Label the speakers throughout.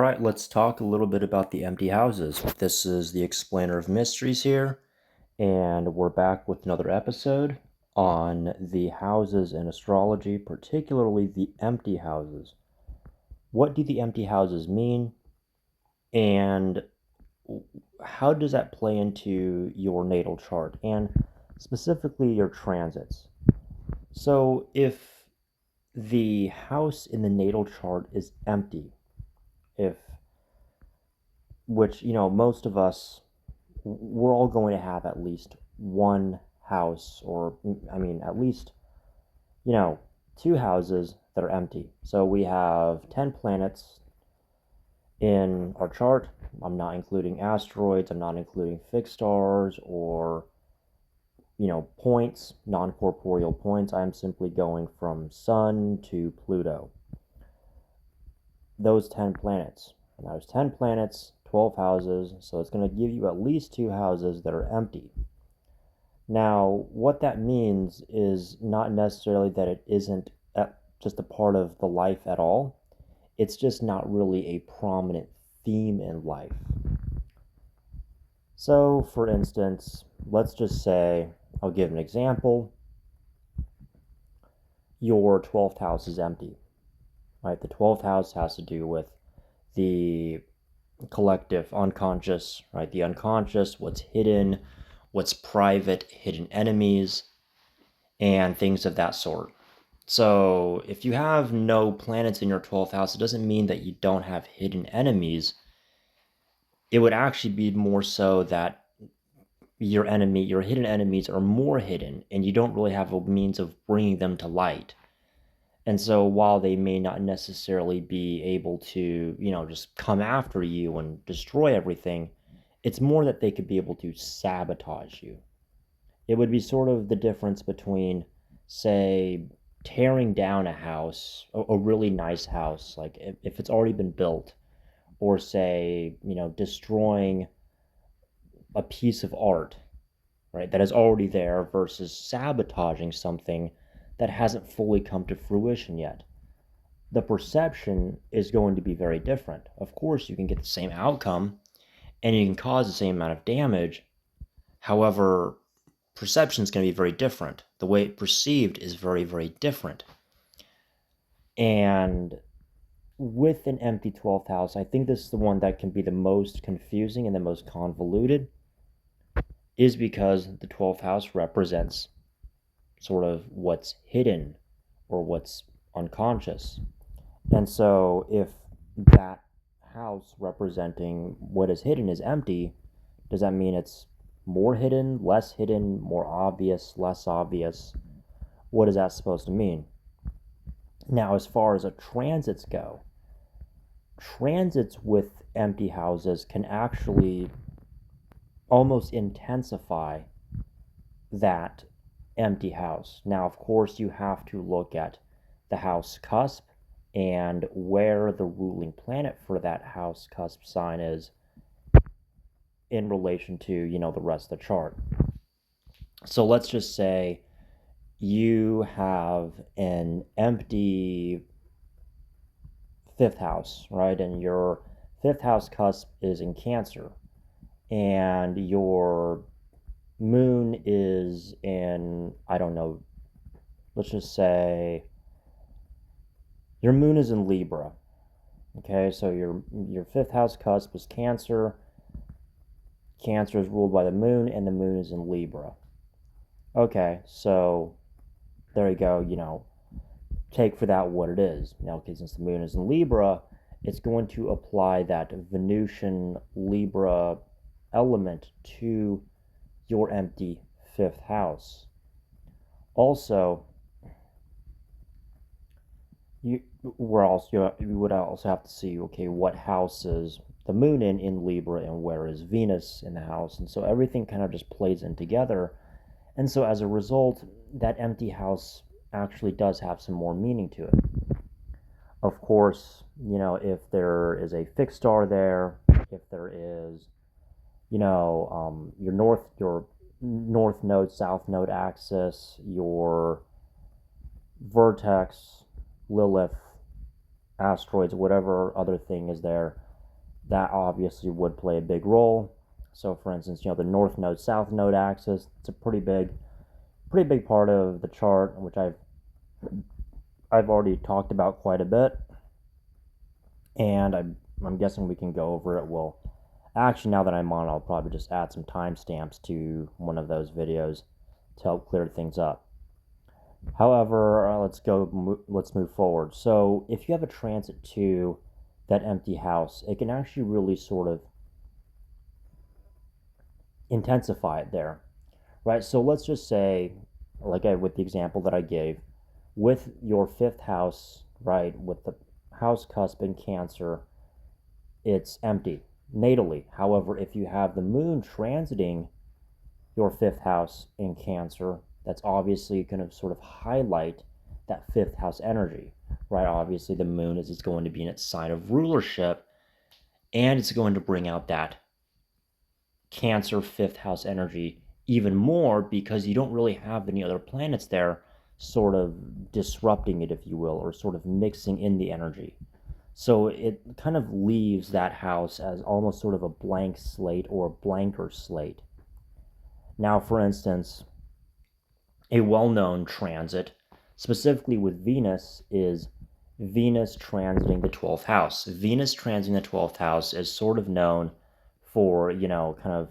Speaker 1: Alright, let's talk a little bit about the empty houses. This is the Explainer of Mysteries here, and we're back with another episode on the houses in astrology, particularly the empty houses. What do the empty houses mean, and how does that play into your natal chart, and specifically your transits? So, if the house in the natal chart is empty, if which, most of us, we're all going to have at least one house, or, at least, you know, two houses that are empty. So we have 10 planets in our chart. I'm not including asteroids, I'm not including fixed stars or, points, non corporeal points. I'm simply going from Sun to Pluto. Those 10 planets. And those 10 planets, 12 houses, so it's going to give you at least two houses that are empty. Now, what that means is not necessarily that it isn't just a part of the life at all. It's just not really a prominent theme in life. So, for instance, let's just say, I'll give an example. Your 12th house is empty, right? The 12th house has to do with the collective unconscious, right? The unconscious, what's hidden, what's private, hidden enemies, and things of that sort. So if you have no planets in your 12th house, it doesn't mean that you don't have hidden enemies. It would actually be more so that your hidden enemies are more hidden, and you don't really have a means of bringing them to light. And so while they may not necessarily be able to, just come after you and destroy everything, it's more that they could be able to sabotage you. It would be sort of the difference between, say, tearing down a house, a really nice house, like if it's already been built, or say, destroying a piece of art, right, that is already there versus sabotaging something that hasn't fully come to fruition yet. The perception is going to be very different. Of course, you can get the same outcome and you can cause the same amount of damage. However, perception is going to be very different. The way it's perceived is very, very different. And with an empty 12th house, I think this is the one that can be the most confusing and the most convoluted, is because the 12th house represents sort of what's hidden or what's unconscious. And so if that house representing what is hidden is empty, does that mean it's more hidden, less hidden, more obvious, less obvious? What is that supposed to mean? Now, as far as transits go, transits with empty houses can actually almost intensify that empty house. Now, of course, you have to look at the house cusp and where the ruling planet for that house cusp sign is in relation to, the rest of the chart. So let's just say you have an empty fifth house, right? And your fifth house cusp is in Cancer, and your moon is in, I don't know, let's just say your moon is in Libra. Okay, so your fifth house cusp is Cancer. Cancer is ruled by the moon, and the moon is in Libra. Okay, so there you go, take for that what it is. Now, okay, since the moon is in Libra, it's going to apply that Venusian Libra element to your empty fifth house. Also, you would also have to see, okay, what house is the moon in Libra, and where is Venus in the house, and so everything kind of just plays in together. And so as a result, that empty house actually does have some more meaning to it. Of course, if there is a fixed star there, if there is, your north node, south node axis, your vertex, Lilith, asteroids, whatever other thing is there, that obviously would play a big role. So, for instance, the north node south node axis, it's a pretty big part of the chart, which I've already talked about quite a bit, and I'm guessing we can go over it. Well, actually, now that I'm on, I'll probably just add some timestamps to one of those videos to help clear things up. However, let's move forward. So, if you have a transit to that empty house, it can actually really sort of intensify it there, right? So let's just say, with the example that I gave, with your fifth house, right, with the house cusp in Cancer, it's empty natally. However, if you have the moon transiting your fifth house in Cancer, that's obviously going to sort of highlight that fifth house energy, right? Obviously, the moon is going to be in its sign of rulership, and it's going to bring out that Cancer fifth house energy even more because you don't really have any other planets there sort of disrupting it, if you will, or sort of mixing in the energy. So it kind of leaves that house as almost sort of a blank slate or a blanker slate. Now, for instance, a well known transit, specifically with Venus, is Venus transiting the 12th house. Venus transiting the 12th house is sort of known for, kind of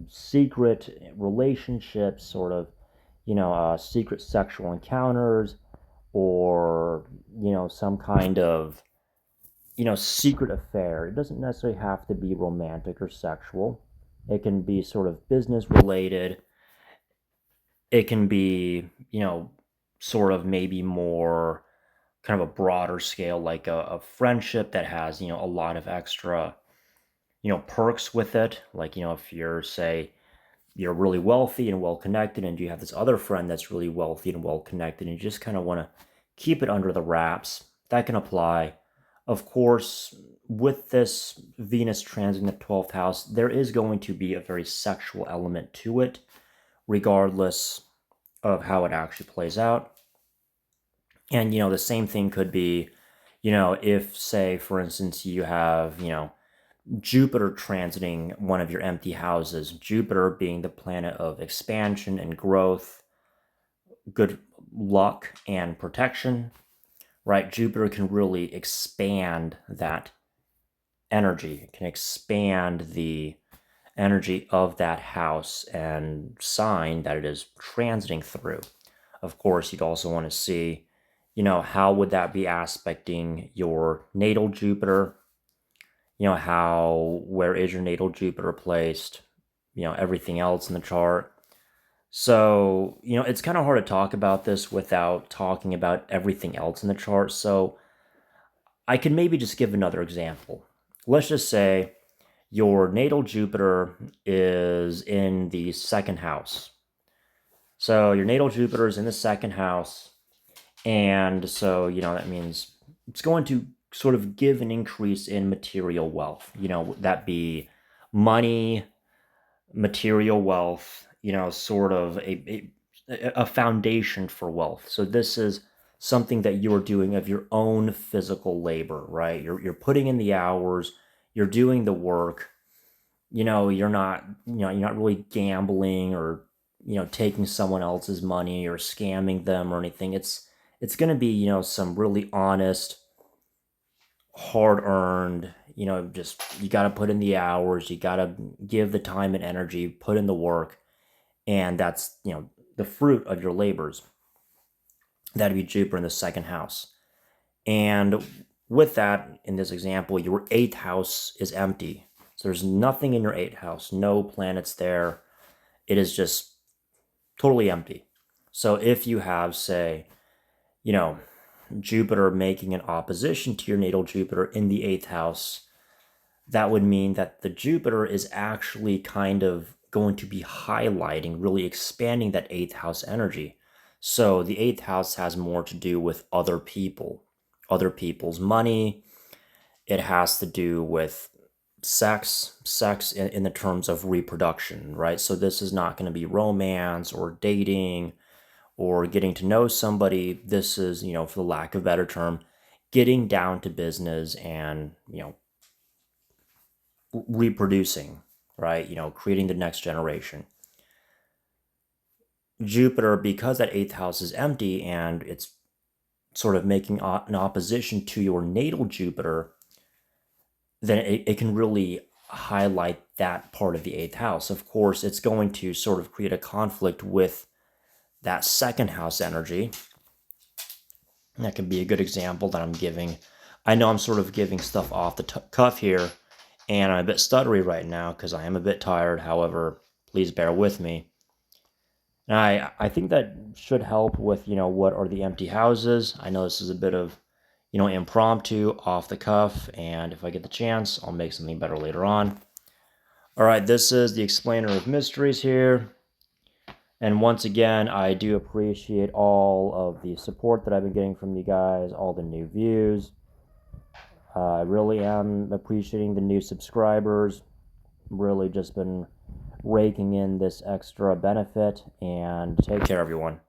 Speaker 1: secret relationships, sort of, secret sexual encounters, or, some kind of, secret affair. It doesn't necessarily have to be romantic or sexual. It can be sort of business related. It can be, sort of maybe more kind of a broader scale, like a friendship that has, a lot of extra, perks with it. Like, if you're, say, you're really wealthy and well connected, and you have this other friend that's really wealthy and well connected, and you just kind of want to keep it under the wraps, that can apply. Of course, with this Venus transit in the 12th house, there is going to be a very sexual element to it, regardless of how it actually plays out. And, the same thing could be, if, say, for instance, you have, Jupiter transiting one of your empty houses, Jupiter being the planet of expansion and growth, good luck and protection, right? Jupiter can really expand that energy, it can expand the energy of that house and sign that it is transiting through. Of course, you'd also want to see, how would that be aspecting your natal Jupiter? Where is your natal Jupiter placed? Everything else in the chart. So, it's kind of hard to talk about this without talking about everything else in the chart. So, I can maybe just give another example. Let's just say your natal Jupiter is in the second house. So, your natal Jupiter is in the second house. And so, that means it's going to sort of give an increase in material wealth, that be money, material wealth, sort of a foundation for wealth. So this is something that you're doing of your own physical labor, right? You're putting in the hours, you're doing the work, you're not really gambling or, taking someone else's money or scamming them or anything. It's going to be, some really honest, hard earned, just you got to put in the hours, you got to give the time and energy, put in the work, and that's, the fruit of your labors. That'd be Jupiter in the second house. And with that, in this example, your eighth house is empty. So there's nothing in your eighth house, no planets there. It is just totally empty. So if you have, say, Jupiter making an opposition to your natal Jupiter in the eighth house, that would mean that the Jupiter is actually kind of going to be highlighting, really expanding that eighth house energy. So the eighth house has more to do with other people, other people's money. It has to do with sex in the terms of reproduction, right? So this is not going to be romance or dating or getting to know somebody. This is, for the lack of a better term, getting down to business and, reproducing, right? Creating the next generation. Jupiter, because that eighth house is empty and it's sort of making an opposition to your natal Jupiter, then it can really highlight that part of the eighth house. Of course, it's going to sort of create a conflict with that second house energy. That can be a good example that I'm giving. I know I'm sort of giving stuff off the cuff here, and I'm a bit stuttery right now because I am a bit tired. However, please bear with me. And I think that should help with, what are the empty houses. I know this is a bit of, impromptu, off the cuff, and if I get the chance, I'll make something better later on. All right, this is the explainer of mysteries here. And once again, I do appreciate all of the support that I've been getting from you guys, all the new views. I really am appreciating the new subscribers. Really just been raking in this extra benefit, and take care, everyone.